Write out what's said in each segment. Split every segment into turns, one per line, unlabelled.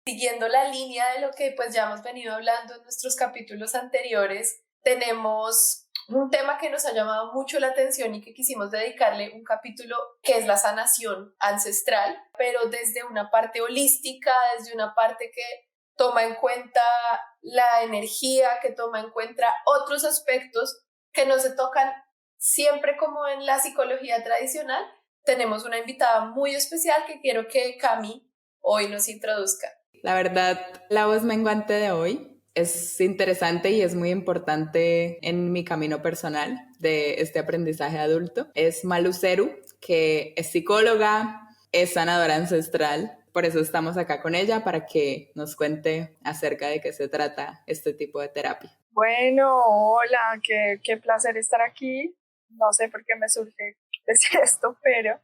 Siguiendo la línea de lo que pues ya hemos venido hablando en nuestros capítulos anteriores, tenemos un tema que nos ha llamado mucho la atención y que quisimos dedicarle un capítulo, que es la sanación ancestral, pero desde una parte holística, desde una parte que toma en cuenta la energía, que toma en cuenta otros aspectos que no se tocan siempre como en la psicología tradicional. Tenemos una invitada muy especial que quiero que Cami hoy nos introduzca.
La verdad, la voz menguante de hoy es interesante y es muy importante en mi camino personal de este aprendizaje adulto. Es Malu Ceru, que es psicóloga, es sanadora ancestral. Por eso estamos acá con ella, para que nos cuente acerca de qué se trata este tipo de terapia.
Bueno, hola, qué placer estar aquí. No sé por qué me surge decir esto, pero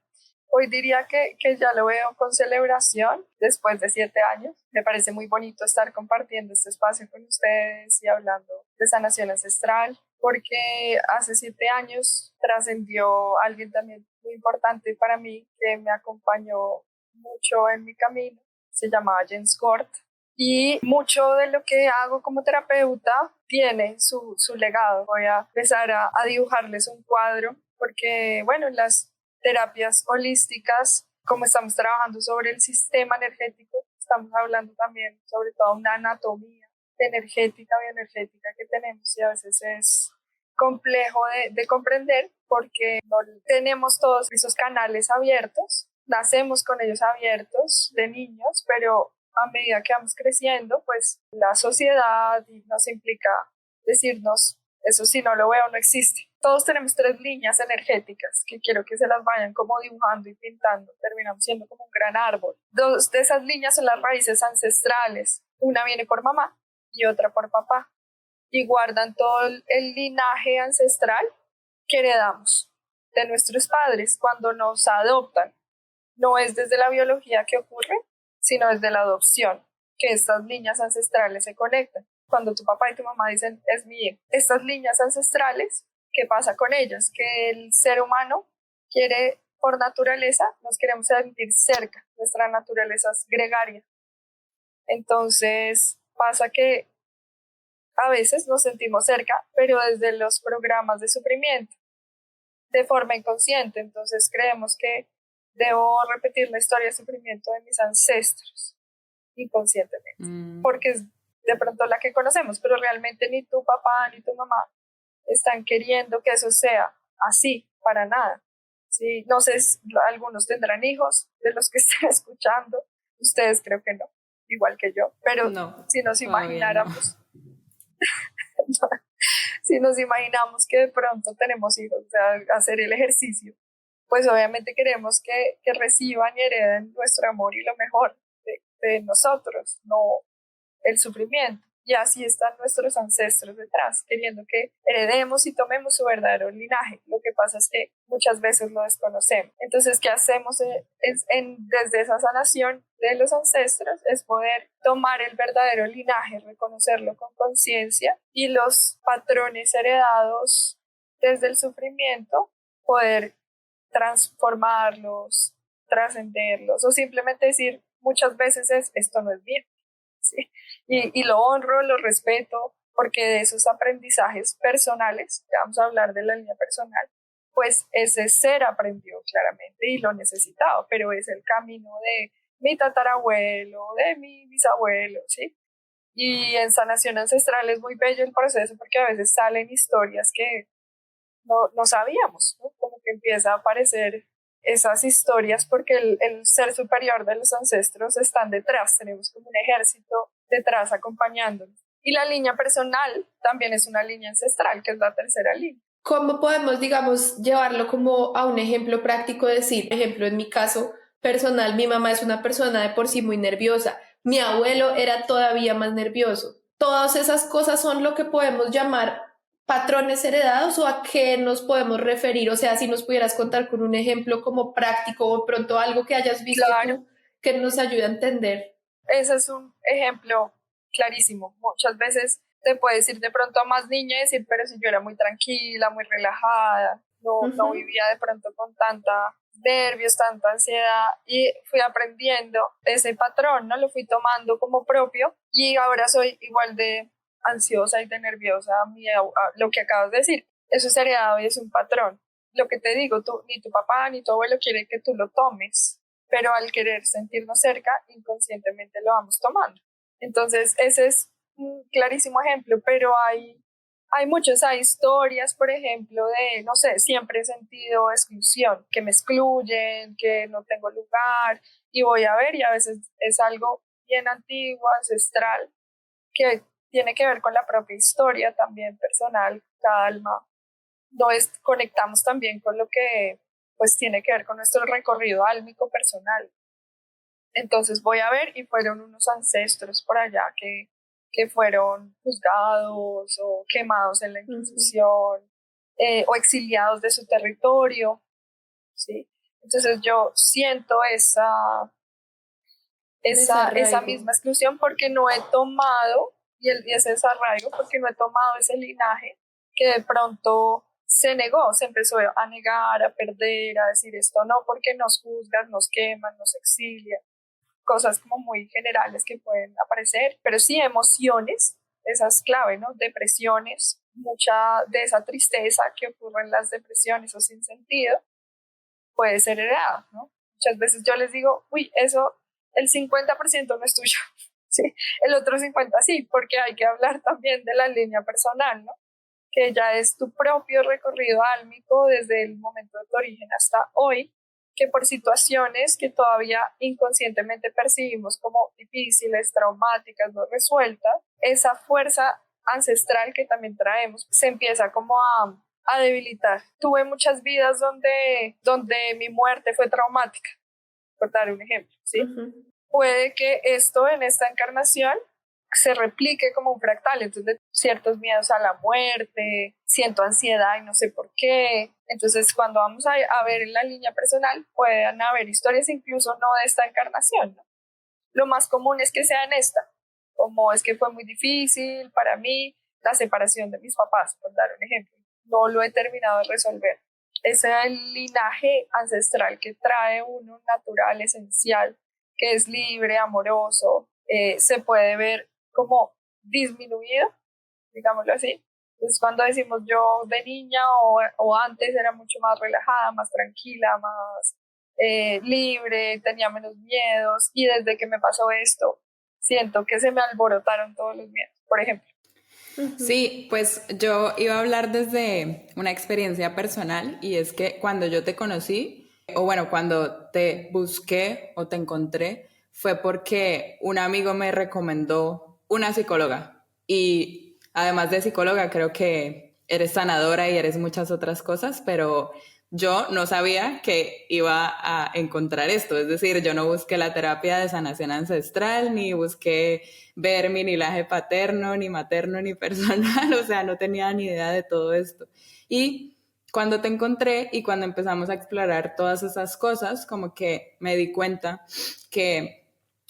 hoy diría que ya lo veo con celebración después de 7 años. Me parece muy bonito estar compartiendo este espacio con ustedes y hablando de sanación ancestral, porque hace 7 años trascendió alguien también muy importante para mí que me acompañó mucho en mi camino. Se llamaba Jens Gort. Y mucho de lo que hago como terapeuta tiene su legado. Voy a empezar a dibujarles un cuadro porque, bueno, las terapias holísticas, como estamos trabajando sobre el sistema energético, estamos hablando también sobre toda una anatomía energética, bioenergética que tenemos y a veces es complejo de comprender porque no tenemos todos esos canales abiertos, nacemos con ellos abiertos de niños, pero a medida que vamos creciendo, pues la sociedad nos implica decirnos, eso si no lo veo no existe. Todos tenemos 3 líneas energéticas que quiero que se las vayan como dibujando y pintando. Terminamos siendo como un gran árbol. 2 de esas líneas son las raíces ancestrales. Una viene por mamá y otra por papá. Y guardan todo el linaje ancestral que heredamos de nuestros padres cuando nos adoptan. No es desde la biología que ocurre, sino desde la adopción, que estas líneas ancestrales se conectan. Cuando tu papá y tu mamá dicen, es mi hijo, estas líneas ancestrales, ¿qué pasa con ellas? Que el ser humano quiere, por naturaleza, nos queremos sentir cerca, nuestra naturaleza es gregaria. Entonces pasa que a veces nos sentimos cerca, pero desde los programas de sufrimiento, de forma inconsciente. Entonces creemos que debo repetir la historia de sufrimiento de mis ancestros inconscientemente, porque es de pronto la que conocemos, pero realmente ni tu papá ni tu mamá están queriendo que eso sea así, para nada. ¿Sí? No sé, algunos tendrán hijos de los que estén escuchando, ustedes creo que no, igual que yo, pero
No,
si nos imagináramos,
no.
si nos imaginamos que de pronto tenemos hijos, o sea, hacer el ejercicio, pues obviamente queremos que reciban y hereden nuestro amor y lo mejor de nosotros, no el sufrimiento. Y así están nuestros ancestros detrás, queriendo que heredemos y tomemos su verdadero linaje. Lo que pasa es que muchas veces lo desconocemos. Entonces, ¿qué hacemos desde esa sanación de los ancestros? Es poder tomar el verdadero linaje, reconocerlo con conciencia y los patrones heredados desde el sufrimiento, poder transformarlos, trascenderlos o simplemente decir muchas veces esto no es mío. ¿Sí? Y lo honro, lo respeto, porque de esos aprendizajes personales, ya vamos a hablar de la línea personal, pues ese ser aprendió claramente y lo necesitaba, pero es el camino de mi tatarabuelo, de mi bisabuelo, ¿sí? Y en sanación ancestral es muy bello el proceso porque a veces salen historias que no sabíamos, ¿no? Como que empieza a aparecer esas historias porque el ser superior de los ancestros están detrás, tenemos como un ejército detrás acompañándonos. Y la línea personal también es una línea ancestral, que es la tercera línea.
¿Cómo podemos, digamos, llevarlo como a un ejemplo práctico? Decir, por ejemplo, en mi caso personal, mi mamá es una persona de por sí muy nerviosa, mi abuelo era todavía más nervioso. Todas esas cosas son lo que podemos llamar patrones heredados, o a qué nos podemos referir. O sea, si nos pudieras contar con un ejemplo como práctico o pronto algo que hayas visto
Claro,
tú que nos ayude a entender.
ese es un ejemplo clarísimo. Muchas veces te puedes ir de pronto a más niña y decir, pero si yo era muy tranquila, muy relajada, no vivía de pronto con tanta nervios, tanta ansiedad, y fui aprendiendo ese patrón, ¿no? Lo fui tomando como propio y ahora soy igual de ansiosa y de nerviosa, lo que acabas de decir. Eso es heredado y es un patrón. Lo que te digo, ni tu papá ni tu abuelo quiere que tú lo tomes, pero al querer sentirnos cerca, inconscientemente lo vamos tomando. Entonces, ese es un clarísimo ejemplo, pero hay muchos, hay historias, por ejemplo, de, no sé, siempre he sentido exclusión, que me excluyen, que no tengo lugar, y voy a ver, y a veces es algo bien antiguo, ancestral, que tiene que ver con la propia historia también personal, cada alma. Conectamos también con lo que pues tiene que ver con nuestro recorrido álmico personal. Entonces voy a ver y fueron unos ancestros por allá que fueron juzgados o quemados en la Inquisición, o exiliados de su territorio, ¿sí? Entonces yo siento esa misma exclusión porque no he tomado, y ese desarraigo, porque no he tomado ese linaje que de pronto se negó, se empezó a negar, a perder, a decir esto no, porque nos juzgan, nos queman, nos exilian, cosas como muy generales que pueden aparecer, pero sí emociones, esa es clave, ¿no? Depresiones, mucha de esa tristeza que ocurre en las depresiones o sin sentido, puede ser heredada, ¿no? Muchas veces yo les digo, uy, eso, el 50% no es tuyo, ¿sí? El otro 50% sí, porque hay que hablar también de la línea personal, ¿no? Que ya es tu propio recorrido álmico desde el momento de tu origen hasta hoy, que por situaciones que todavía inconscientemente percibimos como difíciles, traumáticas, no resueltas, esa fuerza ancestral que también traemos se empieza como a debilitar. Tuve muchas vidas donde mi muerte fue traumática, por dar un ejemplo, ¿sí? Puede que esto en esta encarnación se replique como un fractal, entonces ciertos miedos a la muerte, siento ansiedad y no sé por qué. Entonces cuando vamos a ver en la línea personal pueden haber historias incluso no de esta encarnación, ¿no? Lo más común es que sea en esta, como es que fue muy difícil para mí la separación de mis papás, por dar un ejemplo, no lo he terminado de resolver. Ese es el linaje ancestral que trae uno natural, esencial, que es libre, amoroso, se puede ver como disminuido, digámoslo así. Entonces cuando decimos yo de niña o antes era mucho más relajada, más tranquila, más libre, tenía menos miedos, y desde que me pasó esto siento que se me alborotaron todos los miedos, por ejemplo.
Sí, pues yo iba a hablar desde una experiencia personal, y es que cuando yo te conocí, o bueno, cuando te busqué o te encontré, fue porque un amigo me recomendó una psicóloga, y además de psicóloga creo que eres sanadora y eres muchas otras cosas, pero yo no sabía que iba a encontrar esto, es decir, yo no busqué la terapia de sanación ancestral, ni busqué ver mi linaje paterno, ni materno, ni personal, o sea, no tenía ni idea de todo esto. Y cuando te encontré y cuando empezamos a explorar todas esas cosas, como que me di cuenta que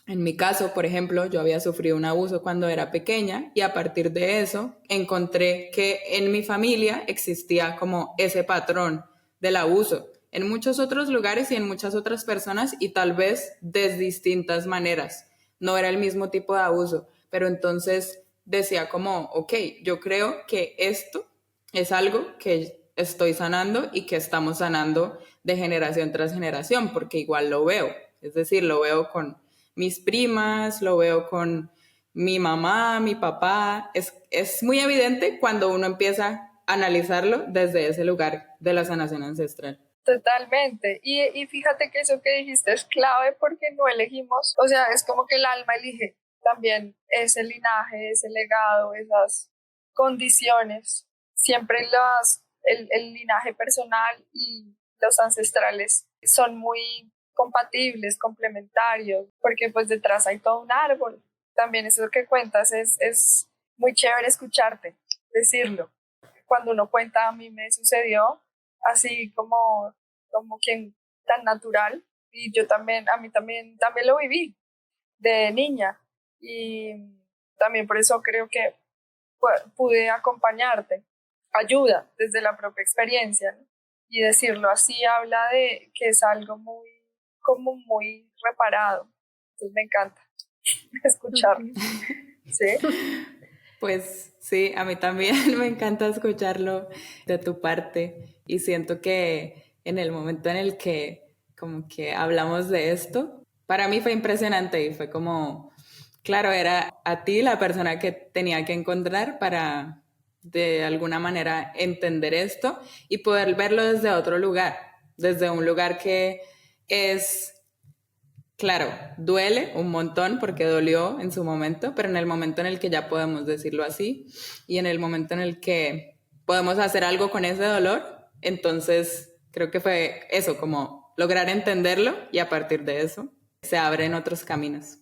en mi caso, por ejemplo, yo había sufrido un abuso cuando era pequeña, y a partir de eso encontré que en mi familia existía como ese patrón del abuso en muchos otros lugares y en muchas otras personas, y tal vez de distintas maneras. No era el mismo tipo de abuso, pero entonces decía como, ok, yo creo que esto es algo que estoy sanando y que estamos sanando de generación tras generación, porque igual lo veo, es decir, lo veo con mis primas, lo veo con mi mamá, mi papá, es muy evidente cuando uno empieza a analizarlo desde ese lugar de la sanación ancestral.
Totalmente. Y fíjate que eso que dijiste es clave porque no elegimos, o sea, es como que el alma elige también ese linaje, ese legado, esas condiciones. Siempre el linaje personal y los ancestrales son muy compatibles, complementarios, porque pues detrás hay todo un árbol. También eso que cuentas es muy chévere escucharte, decirlo. Cuando uno cuenta, a mí me sucedió así como quien tan natural, y yo también, a mí también lo viví de niña, y también por eso creo que pude acompañarte, ayuda desde la propia experiencia, ¿no? y decirlo así habla de que es algo muy, como muy reparado. Entonces me encanta escucharlo, ¿sí?
Pues sí, a mí también me encanta escucharlo de tu parte y siento que en el momento en el que como que hablamos de esto, para mí fue impresionante y fue como, claro, era a ti la persona que tenía que encontrar para de alguna manera entender esto y poder verlo desde otro lugar, desde un lugar que es... Claro, duele un montón porque dolió en su momento, pero en el momento en el que ya podemos decirlo así y en el momento en el que podemos hacer algo con ese dolor, entonces creo que fue eso, como lograr entenderlo y a partir de eso se abren otros caminos.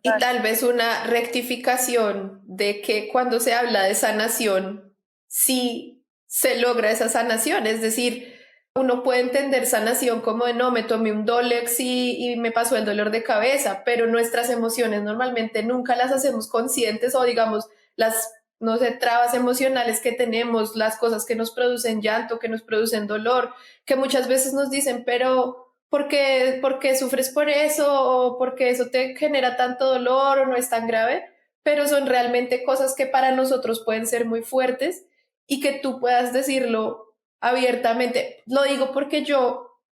Y
Total.
tal vez una rectificación de que cuando se habla de sanación, sí se logra esa sanación. Es decir, uno puede entender sanación como de no, me tomé un Dolex y me pasó el dolor de cabeza, pero nuestras emociones normalmente nunca las hacemos conscientes o digamos las, no sé, trabas emocionales que tenemos, las cosas que nos producen llanto, que nos producen dolor, que muchas veces nos dicen, pero por qué sufres por eso o porque eso te genera tanto dolor o no es tan grave, pero son realmente cosas que para nosotros pueden ser muy fuertes y que tú puedas decirlo abiertamente. Lo digo porque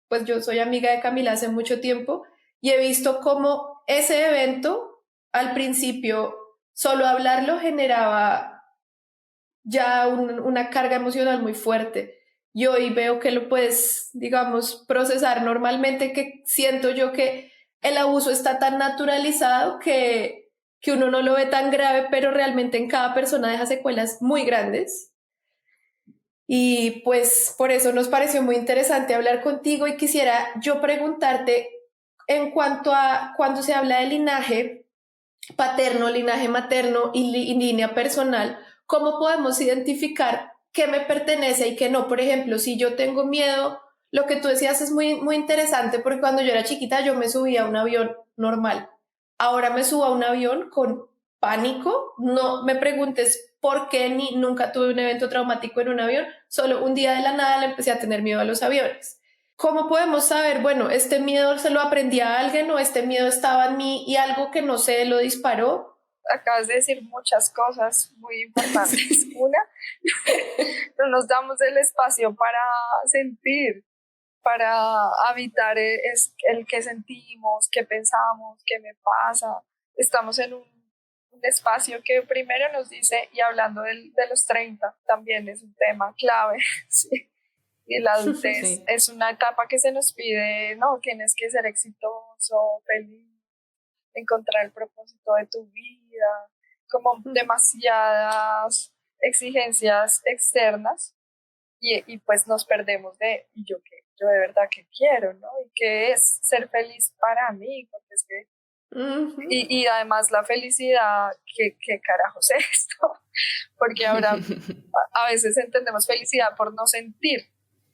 pues yo soy amiga de Camila hace mucho tiempo y he visto cómo ese evento al principio solo hablarlo generaba ya una carga emocional muy fuerte. Y hoy veo que lo puedes, digamos, procesar normalmente, que siento yo que el abuso está tan naturalizado que uno no lo ve tan grave, pero realmente en cada persona deja secuelas muy grandes. Y pues por eso nos pareció muy interesante hablar contigo y quisiera yo preguntarte en cuanto a cuando se habla de linaje paterno, linaje materno y línea personal, ¿cómo podemos identificar qué me pertenece y qué no? Por ejemplo, si yo tengo miedo, lo que tú decías es muy interesante porque cuando yo era chiquita yo me subía a un avión normal. Ahora me subo a un avión con pánico. No me preguntes por qué ni nunca tuve un evento traumático en un avión. Solo un día de la nada le empecé a tener miedo a los aviones. ¿Cómo podemos saber, bueno, este miedo se lo aprendí a alguien o este miedo estaba en mí y algo que no sé lo disparó?
Acabas de decir muchas cosas muy importantes. Una, no nos damos el espacio para sentir, para habitar el que sentimos, qué pensamos, qué me pasa. Estamos en un espacio que primero nos dice, y hablando de los 30, también es un tema clave, ¿sí? Y la adultez
Sí.
es una etapa que se nos pide, no, tienes que ser exitoso, feliz, encontrar el propósito de tu vida, como demasiadas exigencias externas y pues nos perdemos de, ¿y yo qué? Yo de verdad que quiero, ¿no? ¿Y qué es ser feliz para mí? Porque es que, y además la felicidad, ¿qué carajos es esto? Porque ahora a veces entendemos felicidad por no sentir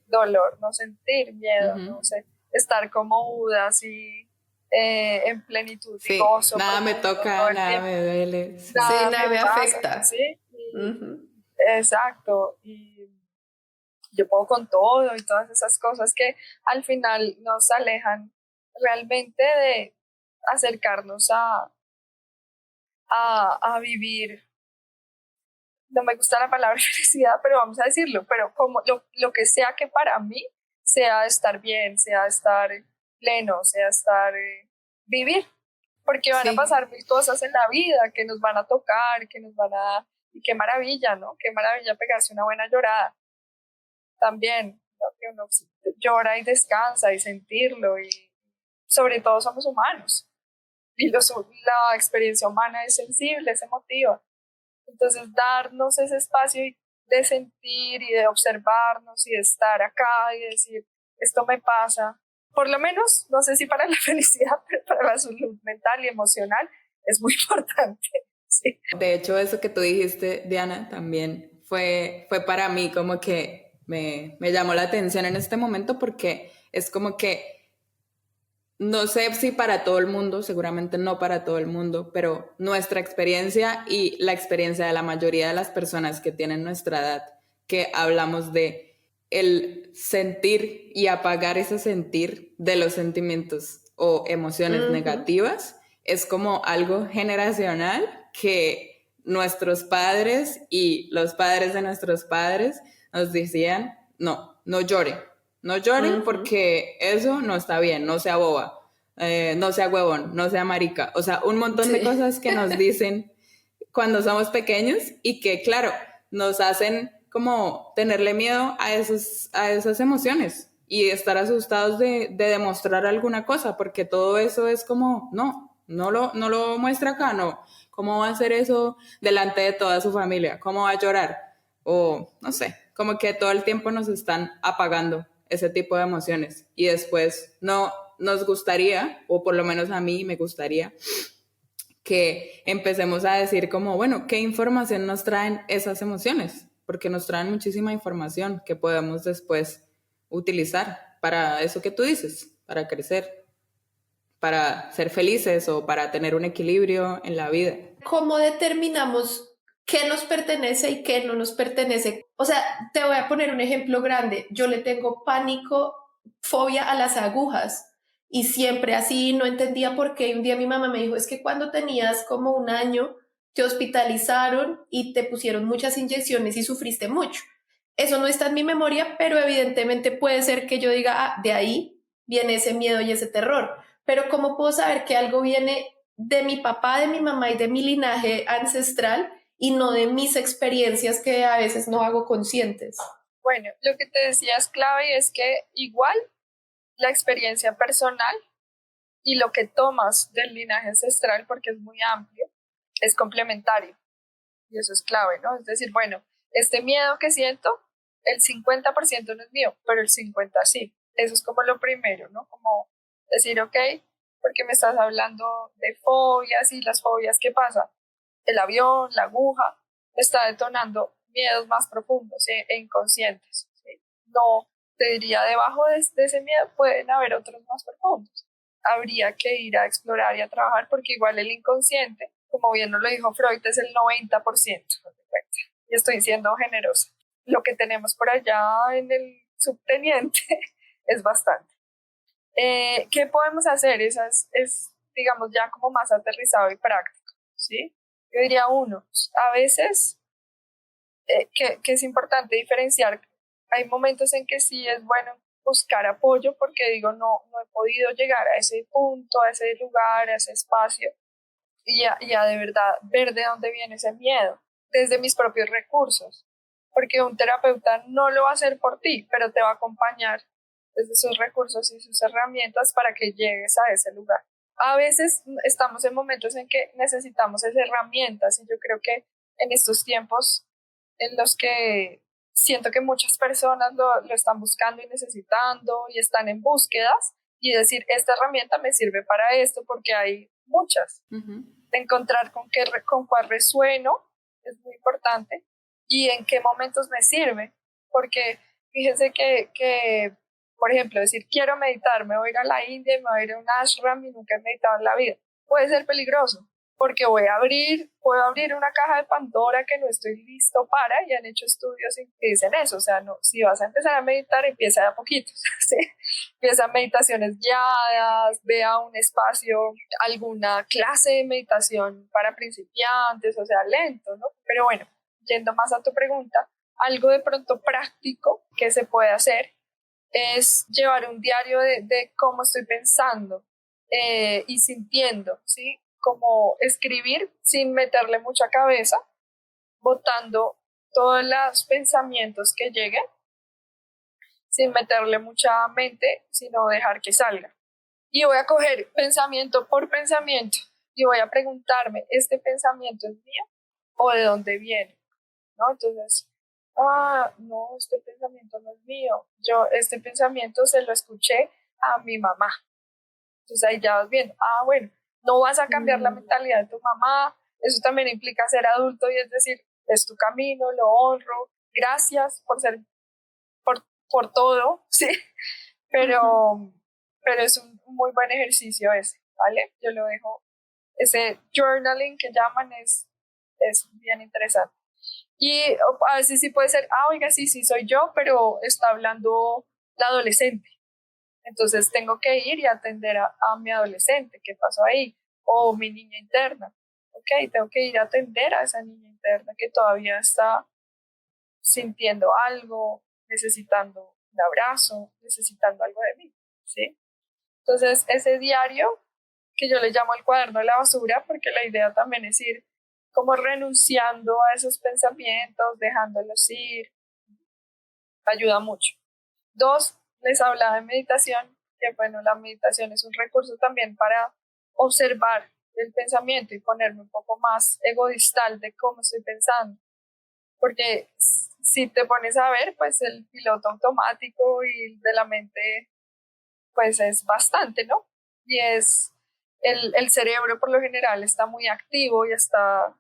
dolor, no sentir miedo, no sé, estar como así en plenitud y
Sí,
gozo
nada me
profundo todo
toca,
el
nada
tiempo,
me duele. Sí.
Sí,
nada
nada
me
me
pasa,
afecta.
¿sí? Exacto, y yo puedo con todo y todas esas cosas que al final nos alejan realmente de acercarnos a vivir. No me gusta la palabra felicidad, pero vamos a decirlo, pero como lo que sea que para mí sea estar bien, sea estar pleno, sea estar vivir, porque van a
Sí.
pasar mil cosas en la vida que nos van a tocar, que nos van a... Y qué maravilla, ¿no? Qué maravilla pegarse una buena llorada también, ¿no? Que uno llora y descansa y sentirlo y sobre todo somos humanos y la experiencia humana es sensible, es emotiva. Entonces, darnos ese espacio de sentir y de observarnos y de estar acá y decir, esto me pasa, por lo menos, no sé si para la felicidad, pero para la salud mental y emocional es muy importante. Sí.
De hecho, eso que tú dijiste, Diana, también fue para mí como que me llamó la atención en este momento porque es como que no sé si para todo el mundo, seguramente no para todo el mundo, pero nuestra experiencia y la experiencia de la mayoría de las personas que tienen nuestra edad, que hablamos de el sentir y apagar ese sentir de los sentimientos o emociones negativas es como algo generacional que nuestros padres y los padres de nuestros padres nos decían, no lloren, no lloren porque eso no está bien, no sea boba, no sea huevón, no sea marica. O sea, un montón de cosas que nos dicen cuando somos pequeños y que, claro, nos hacen como tenerle miedo a esas emociones y estar asustados de demostrar alguna cosa, porque todo eso es como, no lo muestra acá, no. ¿Cómo va a hacer eso delante de toda su familia? ¿Cómo va a llorar? O no sé, como que todo el tiempo nos están apagando ese tipo de emociones y después no nos gustaría, o por lo menos a mí me gustaría, que empecemos a decir como, bueno, ¿qué información nos traen esas emociones? Porque nos traen muchísima información que podemos después utilizar para eso que tú dices, para crecer, para ser felices o para tener un equilibrio en la vida.
¿Cómo determinamos qué nos pertenece y qué no nos pertenece? O sea, te voy a poner un ejemplo grande. Yo le tengo pánico, fobia a las agujas y siempre así no entendía por qué. Un día mi mamá me dijo, es que cuando tenías como un año te hospitalizaron y te pusieron muchas inyecciones y sufriste mucho. Eso no está en mi memoria, pero evidentemente puede ser que yo diga, ah, de ahí viene ese miedo y ese terror. Pero ¿cómo puedo saber que algo viene de mi papá, de mi mamá y de mi linaje ancestral y no de mis experiencias que a veces no hago conscientes?
Bueno, lo que te decía es clave y es que igual la experiencia personal y lo que tomas del linaje ancestral, porque es muy amplio, es complementario. Y eso es clave, ¿no? Es decir, bueno, este miedo que siento, el 50% no es mío, pero el 50% sí. Eso es como lo primero, ¿no? Como decir, ok, porque me estás hablando de fobias y las fobias, ¿qué pasa? El avión, la aguja, está detonando miedos más profundos e inconscientes, ¿sí? No, te diría, debajo de ese miedo pueden haber otros más profundos. Habría que ir a explorar y a trabajar porque igual el inconsciente, como bien nos lo dijo Freud, es el 90%, y estoy siendo generosa. Lo que tenemos por allá en el subteniente es bastante. ¿Qué podemos hacer? Es, digamos, ya como más aterrizado y práctico, ¿sí? Yo diría a veces que es importante diferenciar, hay momentos en que sí es bueno buscar apoyo porque digo, no he podido llegar a ese punto, a ese lugar, a ese espacio y a de verdad ver de dónde viene ese miedo, desde mis propios recursos, porque un terapeuta no lo va a hacer por ti, pero te va a acompañar desde sus recursos y sus herramientas para que llegues a ese lugar. A veces estamos en momentos en que necesitamos esas herramientas y yo creo que en estos tiempos en los que siento que muchas personas lo están buscando y necesitando y están en búsquedas y decir, esta herramienta me sirve para esto porque hay muchas. De encontrar con cuál resueno es muy importante y en qué momentos me sirve, porque fíjense que por ejemplo, decir quiero meditar, me voy a ir a la India, me voy a ir a un ashram y nunca he meditado en la vida, puede ser peligroso, porque puedo abrir una caja de Pandora que no estoy listo para, y han hecho estudios que dicen eso, o sea, no, si vas a empezar a meditar, empieza de a poquitos, ¿sí? Empieza meditaciones guiadas, vea un espacio, alguna clase de meditación para principiantes, o sea, lento, ¿no? Pero bueno, yendo más a tu pregunta, algo de pronto práctico que se puede hacer es llevar un diario de cómo estoy pensando y sintiendo, ¿sí? Como escribir sin meterle mucha cabeza, botando todos los pensamientos que lleguen, sin meterle mucha mente, sino dejar que salga. Y voy a coger pensamiento por pensamiento y voy a preguntarme, ¿este pensamiento es mío o de dónde viene? ¿No? Entonces, no, este pensamiento no es mío. Este pensamiento se lo escuché a mi mamá. Entonces ahí ya vas viendo, bueno, no vas a cambiar la mentalidad de tu mamá, eso también implica ser adulto y es decir, es tu camino, lo honro, gracias por todo, sí, pero, pero es un muy buen ejercicio ese, ¿vale? Yo lo dejo, ese journaling que llaman es bien interesante. Y a veces sí puede ser, oiga, sí, sí soy yo, pero está hablando la adolescente. Entonces tengo que ir y atender a mi adolescente, ¿qué pasó ahí? O mi niña interna. Ok, tengo que ir a atender a esa niña interna que todavía está sintiendo algo, necesitando un abrazo, necesitando algo de mí, ¿sí? Entonces, ese diario, que yo le llamo el cuaderno de la basura, porque la idea también es ir como renunciando a esos pensamientos, dejándolos ir, ayuda mucho. 2, les hablaba de meditación, que bueno, la meditación es un recurso también para observar el pensamiento y ponerme un poco más egodistal de cómo estoy pensando. Porque si te pones a ver, pues el piloto automático y de la mente, pues es bastante, ¿no? Y es, el cerebro por lo general está muy activo y está,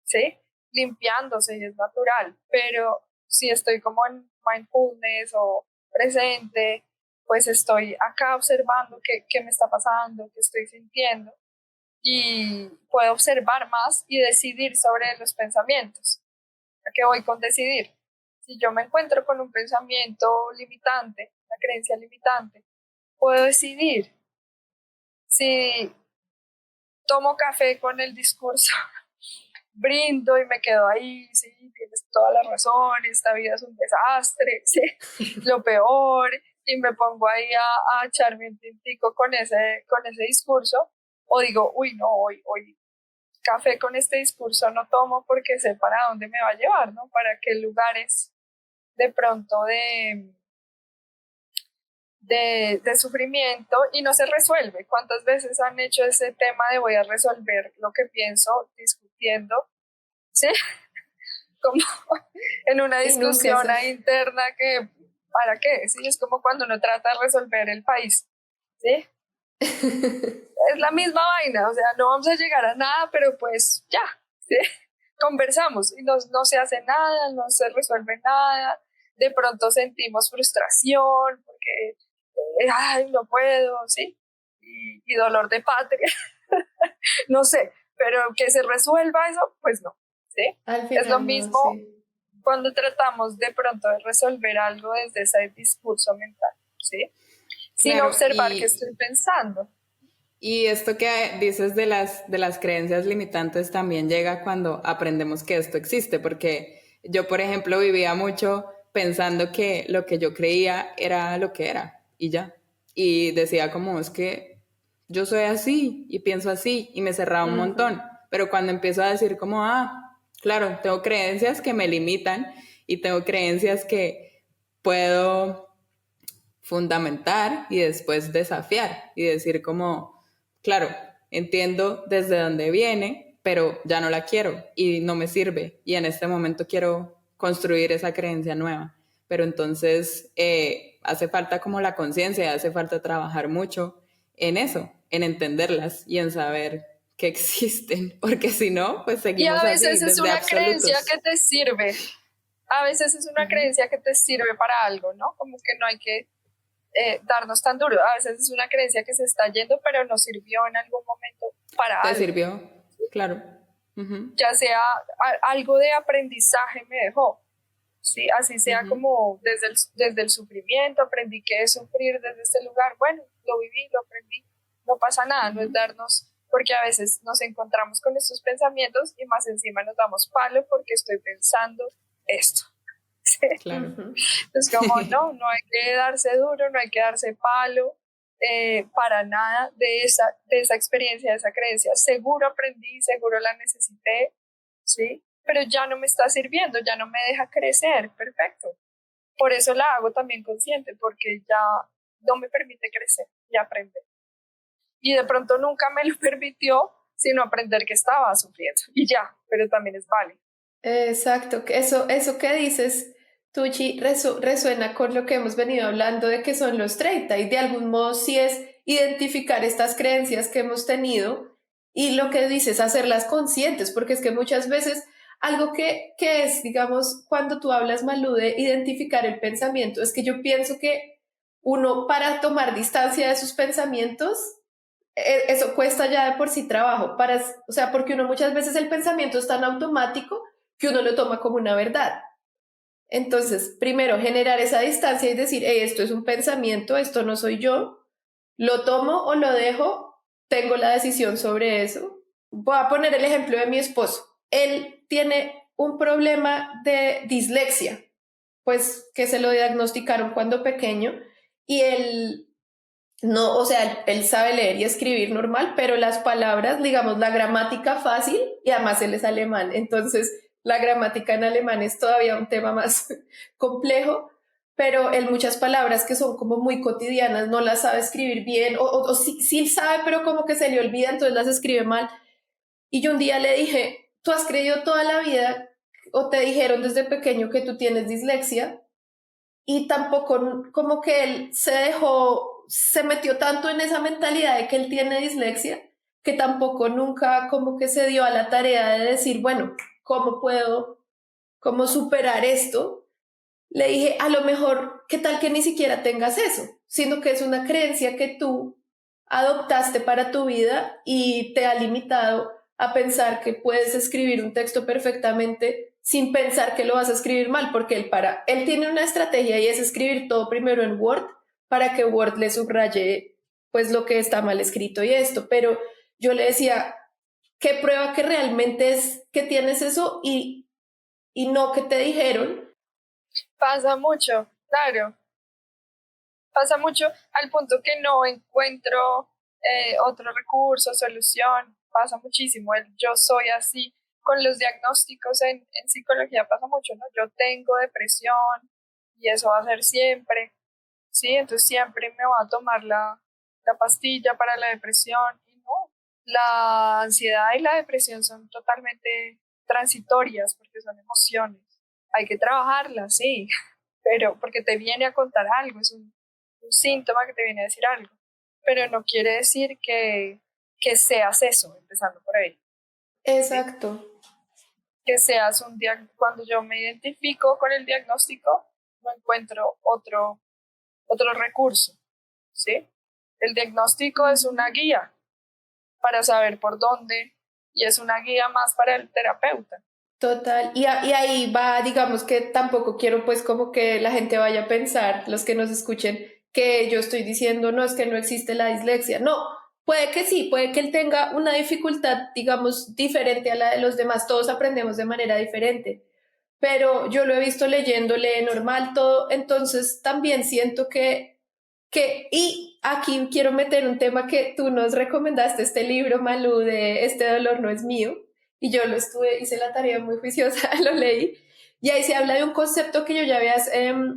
¿sí? Limpiándose y es natural, pero si estoy como en mindfulness o presente, pues estoy acá observando qué me está pasando, qué estoy sintiendo y puedo observar más y decidir sobre los pensamientos. ¿A qué voy con decidir? Si yo me encuentro con un pensamiento limitante, una creencia limitante, puedo decidir si tomo café con el discurso, brindo y me quedo ahí, sí, tienes toda la razón, esta vida es un desastre, sí, lo peor, y me pongo ahí a echarme un tintico con ese discurso, o digo, uy, no, hoy café con este discurso no tomo porque sé para dónde me va a llevar, ¿no? Para qué lugares de pronto de sufrimiento y no se resuelve. ¿Cuántas veces han hecho ese tema de voy a resolver lo que pienso discutiendo? ¿Sí? Como en una
Y nunca
discusión
se...
ahí interna que, ¿para qué? ¿Sí? Es como cuando uno trata de resolver el país. ¿Sí? Es la misma vaina, o sea, no vamos a llegar a nada, pero pues ya, ¿sí? Conversamos y no se hace nada, no se resuelve nada, de pronto sentimos frustración porque, ay, no puedo, ¿sí? Y dolor de patria, no sé, pero que se resuelva eso, pues no, ¿sí?
Al
Es lo
final no,
mismo
sí.
cuando tratamos de pronto de resolver algo desde ese discurso mental, ¿sí? Sin
Claro,
observar qué estoy pensando.
y esto que dices de las creencias limitantes también llega cuando aprendemos que esto existe, porque yo, por ejemplo, vivía mucho pensando que lo que yo creía era lo que era y ya. Y decía como, es que yo soy así y pienso así y me cerraba un montón.
Ujú.
Pero cuando empiezo a decir como, claro, tengo creencias que me limitan y tengo creencias que puedo fundamentar y después desafiar y decir como, claro, entiendo desde dónde viene, pero ya no la quiero y no me sirve y en este momento quiero construir esa creencia nueva. Pero entonces hace falta como la conciencia, hace falta trabajar mucho en eso, en entenderlas y en saber que existen, porque si no, pues
Y a
seguimos así,
veces es
desde
una creencia
absolutos.
que te sirve, a veces es una
Ujú.
creencia que te sirve para algo, ¿no? Como que no hay que darnos tan duro. A veces es una creencia que se está yendo, pero nos sirvió en algún momento para
¿Te
algo.
sirvió? Claro. Ujú,
Ya sea algo de aprendizaje me dejó, ¿sí? Así sea
ujú.
como desde el sufrimiento, aprendí que es sufrir desde este lugar. Bueno, lo viví, lo aprendí, no pasa nada, no es
Ujú.
darnos, porque a veces nos encontramos con estos pensamientos y más encima nos damos palo porque estoy pensando esto.
Claro.
Ujú.
Es como, no hay que darse duro, no hay que darse palo, para nada de esa experiencia, de esa creencia. Seguro aprendí, seguro la necesité, ¿sí? Pero ya no me está sirviendo, ya no me deja crecer, perfecto. Por eso la hago también consciente, porque ya no me permite crecer y aprender. Y de pronto nunca me lo permitió, sino aprender que estaba sufriendo. Y ya, pero también es válido.
Exacto, que eso que dices, Tucci, resuena con lo que hemos venido hablando de que son los 30 y de algún modo sí es identificar estas creencias que hemos tenido y lo que dices, hacerlas conscientes, porque es que muchas veces algo que es, digamos, cuando tú hablas, Malú, de identificar el pensamiento, es que yo pienso que uno para tomar distancia de sus pensamientos eso cuesta ya de por sí trabajo, o sea, porque uno muchas veces el pensamiento es tan automático que uno lo toma como una verdad. Entonces, primero, generar esa distancia y decir, hey, esto es un pensamiento, esto no soy yo, lo tomo o lo dejo, tengo la decisión sobre eso. Voy a poner el ejemplo de mi esposo. Él tiene un problema de dislexia, pues que se lo diagnosticaron cuando pequeño y él no, o sea, él sabe leer y escribir normal, pero las palabras, digamos, la gramática fácil y además él es alemán, entonces la gramática en alemán es todavía un tema más complejo, pero él muchas palabras que son como muy cotidianas no las sabe escribir bien o sí, sí sabe, pero como que se le olvida, entonces las escribe mal. Y yo un día le dije, tú has creído toda la vida o te dijeron desde pequeño que tú tienes dislexia y tampoco como que él se dejó, se metió tanto en esa mentalidad de que él tiene dislexia, que tampoco nunca como que se dio a la tarea de decir, bueno, ¿cómo puedo, cómo superar esto? Le dije, a lo mejor, ¿qué tal que ni siquiera tengas eso? Sino que es una creencia que tú adoptaste para tu vida y te ha limitado a pensar que puedes escribir un texto perfectamente sin pensar que lo vas a escribir mal, porque él tiene una estrategia y es escribir todo primero en Word para que Word le subraye pues lo que está mal escrito y esto, pero yo le decía, ¿qué prueba que realmente es que tienes eso y no que te dijeron?
Pasa mucho, claro, pasa mucho al punto que no encuentro otro recurso, solución, pasa muchísimo. El yo soy así, con los diagnósticos en psicología pasa mucho, ¿no? Yo tengo depresión y eso va a ser siempre, ¿sí? Entonces siempre me va a tomar la pastilla para la depresión y no, la ansiedad y la depresión son totalmente transitorias porque son emociones. Hay que trabajarlas, sí, pero porque te viene a contar algo, es un síntoma que te viene a decir algo, pero no quiere decir que seas eso, empezando por ahí, ¿sí?
Exacto.
Que seas cuando yo me identifico con el diagnóstico, no encuentro otro recurso, ¿sí? El diagnóstico es una guía para saber por dónde y es una guía más para el terapeuta.
Total, y ahí va, digamos que tampoco quiero pues como que la gente vaya a pensar, los que nos escuchen, que yo estoy diciendo, no, es que no existe la dislexia. No, puede que sí, puede que él tenga una dificultad, digamos, diferente a la de los demás, todos aprendemos de manera diferente, pero yo lo he visto leyéndole normal todo, entonces también siento y aquí quiero meter un tema que tú nos recomendaste, este libro, Malú, de Este dolor no es mío, y yo lo estuve, hice la tarea muy juiciosa, lo leí, y ahí se habla de un concepto que yo ya había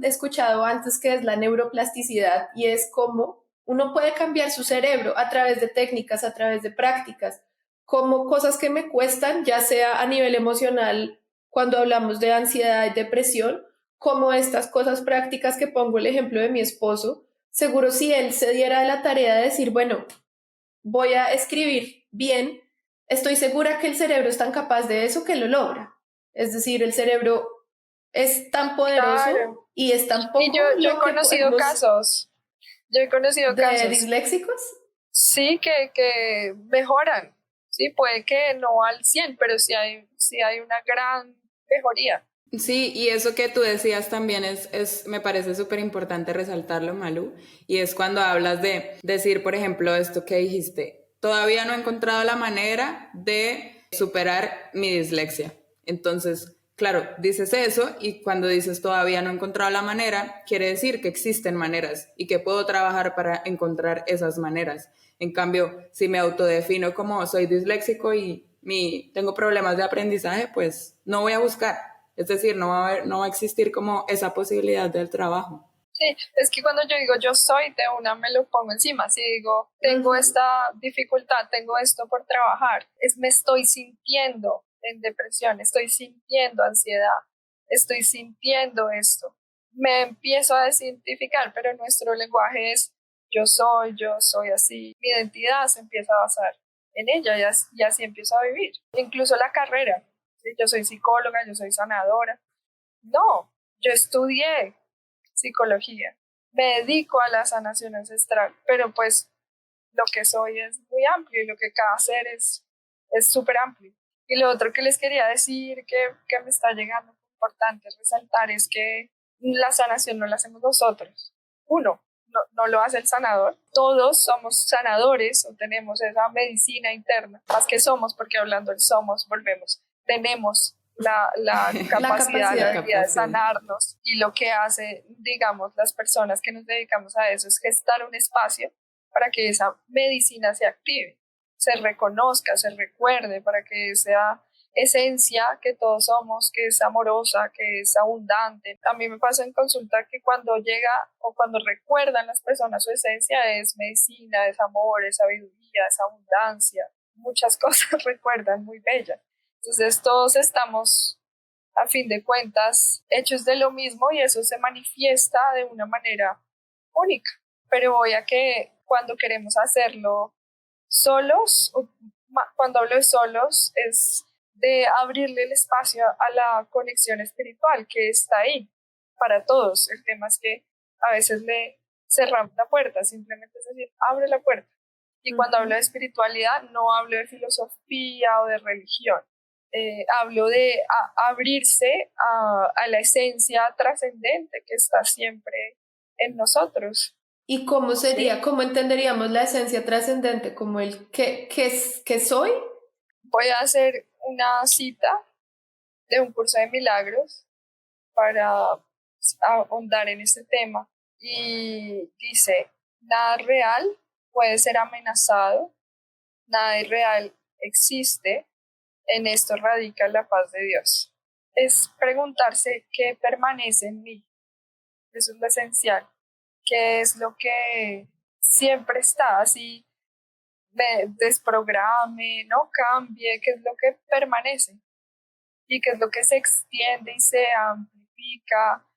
escuchado antes, que es la neuroplasticidad, y es cómo uno puede cambiar su cerebro a través de técnicas, a través de prácticas, como cosas que me cuestan, ya sea a nivel emocional, cuando hablamos de ansiedad y depresión, como estas cosas prácticas que pongo el ejemplo de mi esposo, seguro si él se diera la tarea de decir, bueno, voy a escribir bien, estoy segura que el cerebro es tan capaz de eso que lo logra. Es decir, el cerebro es tan
Claro.
poderoso y es tan
Y
poco
yo he
lo que
conocido
podemos
casos, yo he conocido
de
casos,
disléxicos.
sí, que mejoran, sí, puede que no al 100 pero sí hay una gran mejoría.
Sí, y eso que tú decías también me parece súper importante resaltarlo, Malú, y es cuando hablas de decir, por ejemplo, esto que dijiste, todavía no he encontrado la manera de superar mi dislexia. Entonces, claro, dices eso y cuando dices todavía no he encontrado la manera, quiere decir que existen maneras y que puedo trabajar para encontrar esas maneras. En cambio, si me autodefino como soy disléxico y tengo problemas de aprendizaje, pues no voy a buscar. Es decir, no va a existir como esa posibilidad del trabajo.
Sí, es que cuando yo digo yo soy, de una me lo pongo encima. Si digo, tengo
Ujú.
esta dificultad, tengo esto por trabajar, me estoy sintiendo en depresión, estoy sintiendo ansiedad, estoy sintiendo esto. Me empiezo a desidentificar, pero nuestro lenguaje es yo soy así. Mi identidad se empieza a basar en ella y así empiezo a vivir. Incluso la carrera, ¿sí? Yo soy psicóloga, yo soy sanadora. No, yo estudié psicología. Me dedico a la sanación ancestral, pero pues lo que soy es muy amplio y lo que cada ser es súper amplio. Y lo otro que les quería decir, que me está llegando importante resaltar, es que la sanación no la hacemos nosotros. Uno, no lo hace el sanador. Todos somos sanadores o tenemos esa medicina interna, más que somos, porque hablando del somos, volvemos. Tenemos la capacidad, la habilidad de sanarnos, y lo que hace, digamos, las personas que nos dedicamos a eso es gestar un espacio para que esa medicina se active, se reconozca, se recuerde, para que esa esencia que todos somos, que es amorosa, que es abundante. A mí me pasa en consulta que cuando llega o cuando recuerdan las personas su esencia es medicina, es amor, es sabiduría, es abundancia, muchas cosas recuerdan muy bellas. Entonces todos estamos, a fin de cuentas, hechos de lo mismo, y eso se manifiesta de una manera única. Pero voy a que cuando queremos hacerlo solos, cuando hablo de solos, es de abrirle el espacio a la conexión espiritual que está ahí para todos. El tema es que a veces le cerramos la puerta, simplemente es decir, abre la puerta. Y cuando hablo de espiritualidad, no hablo de filosofía o de religión. Hablo de abrirse a la esencia trascendente que está siempre en nosotros.
¿Y cómo sería,
¿Sí?
cómo entenderíamos la esencia trascendente? ¿Como el que soy?
Voy a hacer una cita de un curso de milagros para ahondar en este tema. Y dice, nada real puede ser amenazado, nada irreal existe, en esto radica la paz de Dios. Es preguntarse qué permanece en mí, eso es lo esencial, qué es lo que siempre está, así me desprograme, no cambie, qué es lo que permanece y qué es lo que se extiende y se amplifica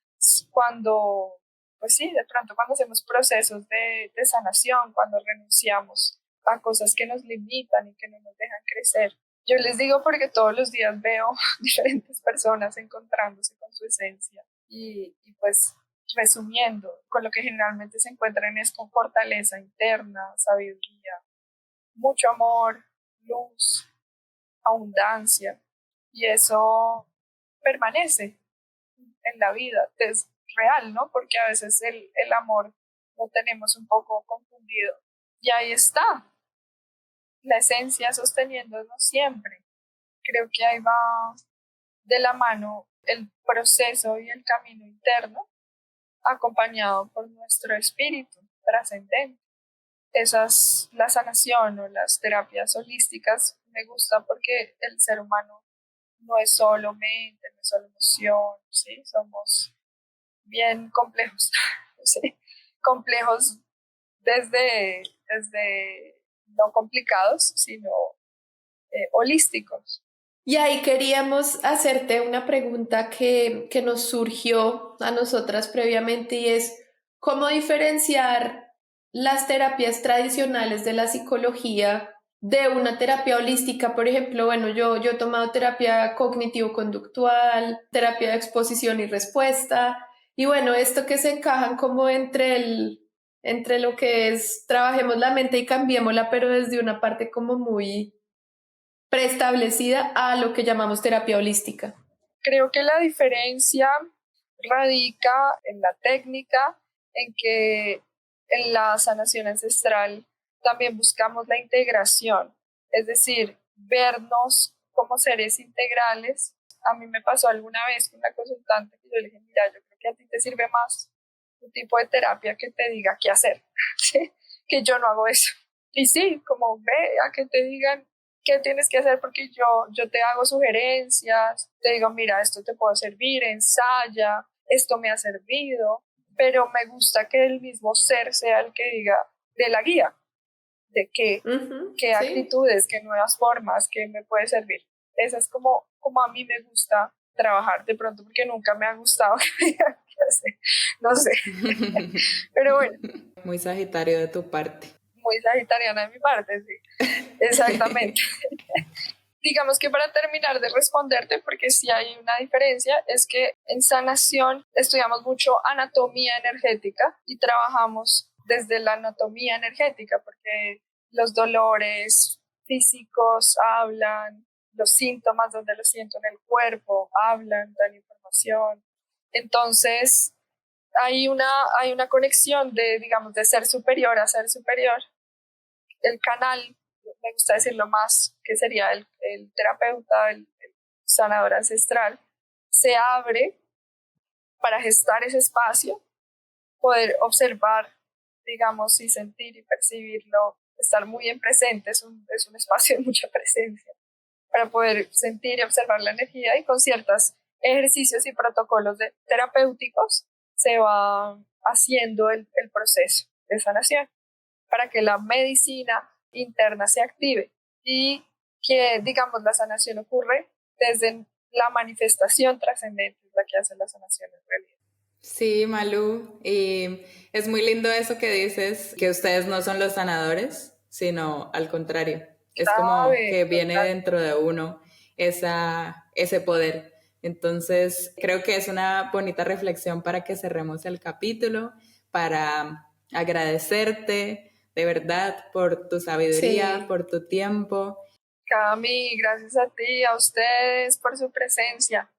cuando, pues sí, de pronto cuando hacemos procesos de sanación, cuando renunciamos a cosas que nos limitan y que no nos dejan crecer. Yo les digo porque todos los días veo diferentes personas encontrándose con su esencia y pues resumiendo, con lo que generalmente se encuentran es con fortaleza interna, sabiduría, mucho amor, luz, abundancia, y eso permanece en la vida. Es real, ¿no? Porque a veces el amor lo tenemos un poco confundido. Y ahí está, la esencia sosteniéndonos siempre. Creo que ahí va de la mano el proceso y el camino interno, acompañado por nuestro espíritu trascendente. Esas, la sanación o las terapias holísticas me gusta porque el ser humano no es solo mente, no es solo emoción, ¿sí? Somos bien complejos, ¿sí? Complejos desde no complicados, sino holísticos.
Y ahí queríamos hacerte una pregunta que nos surgió a nosotras previamente, y es cómo diferenciar las terapias tradicionales de la psicología de una terapia holística. Por ejemplo, bueno, yo he tomado terapia cognitivo-conductual, terapia de exposición y respuesta, y bueno, esto que se encajan como entre lo que es trabajemos la mente y cambiémosla, pero desde una parte como muy preestablecida a lo que llamamos terapia holística.
Creo que la diferencia radica en la técnica, en que en la sanación ancestral también buscamos la integración, es decir, vernos como seres integrales. A mí me pasó alguna vez con una consultante que yo le dije, mira, yo creo que a ti te sirve más un tipo de terapia que te diga qué hacer, ¿sí? Que yo no hago eso. Y sí, como ve a que te digan qué tienes que hacer, porque yo te hago sugerencias, te digo, mira, esto te puede servir, ensaya, esto me ha servido, pero me gusta que el mismo ser sea el que diga de la guía, de qué
Sí.
actitudes, qué nuevas formas, qué me puede servir. Esa es como a mí me gusta trabajar, de pronto porque nunca me ha gustado que me digan qué hacer, no sé, pero bueno.
Muy sagitario de tu parte.
Muy sagitariana de mi parte, sí, exactamente. Digamos que para terminar de responderte, porque sí hay una diferencia, es que en sanación estudiamos mucho anatomía energética y trabajamos desde la anatomía energética, porque los dolores físicos hablan, los síntomas, donde los siento en el cuerpo, hablan, dan información. Entonces, hay una conexión de, digamos, de ser superior a ser superior. El canal, me gusta decirlo más, que sería el terapeuta, el sanador ancestral, se abre para gestar ese espacio, poder observar, digamos, y sentir y percibirlo, estar muy en presente, es un espacio de mucha presencia, para poder sentir y observar la energía, y con ciertos ejercicios y protocolos terapéuticos se va haciendo el proceso de sanación para que la medicina interna se active y que, digamos, la sanación ocurre desde la manifestación trascendente, es la que hace la sanación en realidad.
Sí, Malú, y es muy lindo eso que dices, que ustedes no son los sanadores, sino al contrario. Es como que viene dentro de uno ese poder. Entonces, creo que es una bonita reflexión para que cerremos el capítulo, para agradecerte de verdad por tu sabiduría,
Sí.
por tu tiempo.
Cami, gracias a ti, a ustedes por su presencia.